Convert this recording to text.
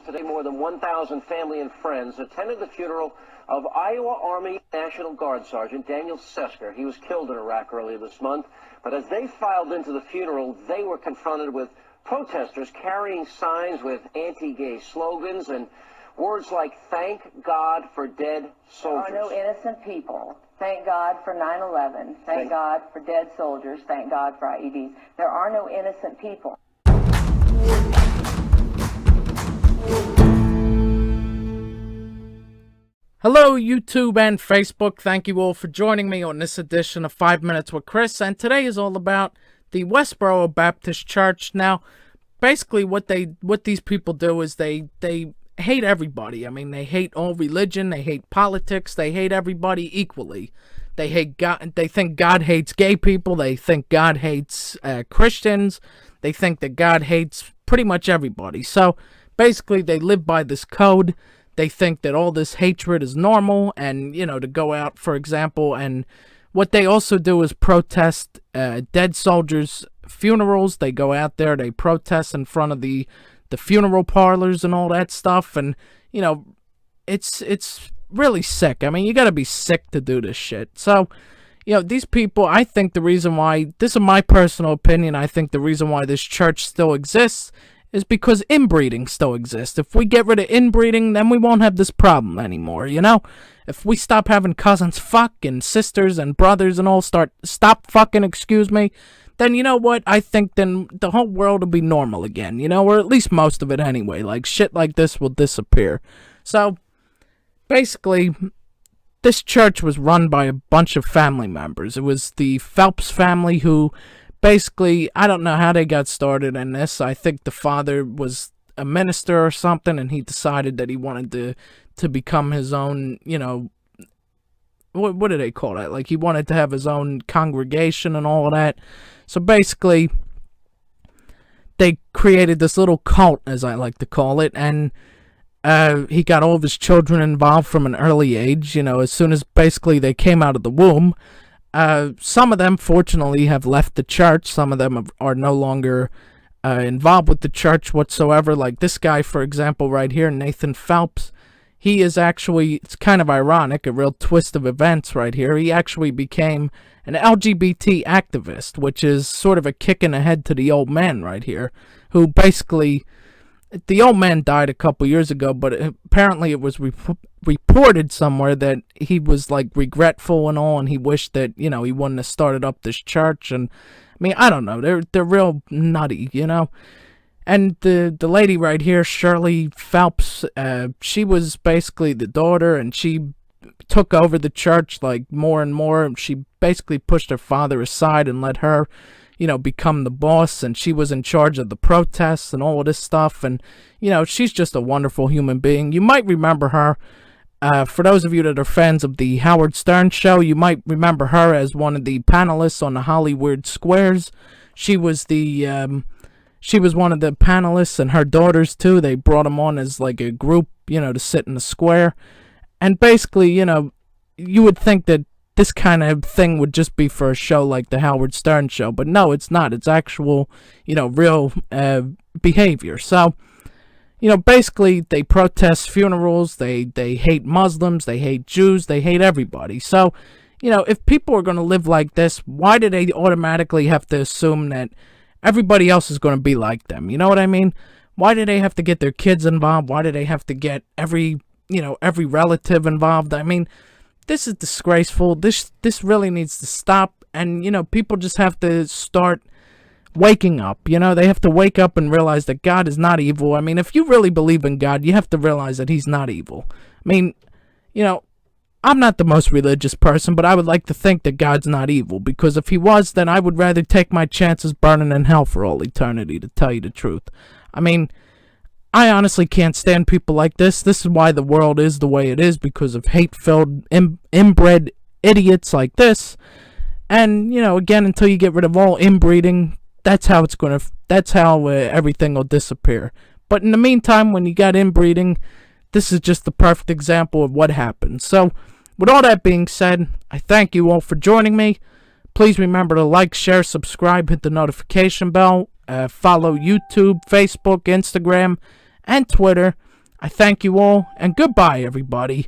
Today, more than 1,000 family and friends attended the funeral of Iowa Army National Guard Sergeant Daniel Sesker. He was killed in Iraq earlier this month. But as they filed into the funeral, they were confronted with protesters carrying signs with anti-gay slogans and words like, "Thank God for dead soldiers." There are no innocent people. Thank God for 9/11. Thank God for dead soldiers. Thank God for IEDs. There are no innocent people. Hello, YouTube and Facebook. Thank you all for joining me on this edition of 5 Minutes with Chris. And today is all about the Westboro Baptist Church. Now, basically what these people do is they hate everybody. I mean, they hate all religion, they hate politics, they hate everybody equally. They hate God. They think God hates gay people. They think God hates Christians. They think that God hates pretty much everybody. So basically, they live by this code. They think that all this hatred is normal, and, you know, to go out, for example, and what they also do is protest dead soldiers' funerals. They go out there, they protest in front of the funeral parlors and all that stuff, and, you know, it's really sick. I mean, you gotta be sick to do this shit. So, you know, these people, I think the reason why, this is my personal opinion, I think the reason why this church still exists is because inbreeding still exists. If we get rid of inbreeding, then we won't have this problem anymore, you know? If we stop having cousins fuck and sisters and brothers and all stop fucking, excuse me, then you know what? I think then the whole world will be normal again, you know? Or at least most of it anyway. Like, shit like this will disappear. So, basically, this church was run by a bunch of family members. It was the Phelps family who... Basically, I don't know how they got started in this. I think the father was a minister or something, and he decided that he wanted to become his own, you know, what do they call that? Like, he wanted to have his own congregation and all of that. So basically, they created this little cult, as I like to call it, and he got all of his children involved from an early age, you know, as soon as basically they came out of the womb. Some of them, fortunately, have left the church. Some of them are no longer involved with the church whatsoever. Like this guy, for example, right here, Nathan Phelps. He is actually, it's kind of ironic, a real twist of events right here. He actually became an LGBT activist, which is sort of a kick in the head to the old man right here, who basically... The old man died a couple years ago, but apparently it was reported somewhere that he was, like, regretful and all, and he wished that, you know, he wouldn't have started up this church, and, I mean, I don't know, they're real nutty, you know? And the lady right here, Shirley Phelps, she was basically the daughter, and she took over the church, like, more and more. She basically pushed her father aside and let her, you know, become the boss, and she was in charge of the protests and all of this stuff, and, you know, she's just a wonderful human being. You might remember her, for those of you that are fans of the Howard Stern show, you might remember her as one of the panelists on the Hollywood Squares. She was one of the panelists, and her daughters, too. They brought them on as, like, a group, you know, to sit in the square, and basically, you know, you would think that this kind of thing would just be for a show like the Howard Stern show, but no, it's not. It's actual, you know, real behavior. So, you know, basically, they protest funerals, they hate Muslims, they hate Jews, they hate everybody. So, you know, if people are going to live like this, why do they automatically have to assume that everybody else is going to be like them? You know what I mean? Why do they have to get their kids involved? Why do they have to get every relative involved? I mean, this is disgraceful. This really needs to stop. And, you know, people just have to start waking up. You know, they have to wake up and realize that God is not evil. I mean, if you really believe in God, you have to realize that he's not evil. I mean, you know, I'm not the most religious person, but I would like to think that God's not evil. Because if he was, then I would rather take my chances burning in hell for all eternity, to tell you the truth. I mean, I honestly can't stand people like this. This is why the world is the way it is, because of hate-filled, inbred idiots like this. And, you know, again, until you get rid of all inbreeding, that's how everything will disappear. But in the meantime, when you got inbreeding, this is just the perfect example of what happens. So, with all that being said, I thank you all for joining me. Please remember to like, share, subscribe, hit the notification bell. Follow YouTube, Facebook, Instagram, and Twitter. I thank you all, and goodbye, everybody.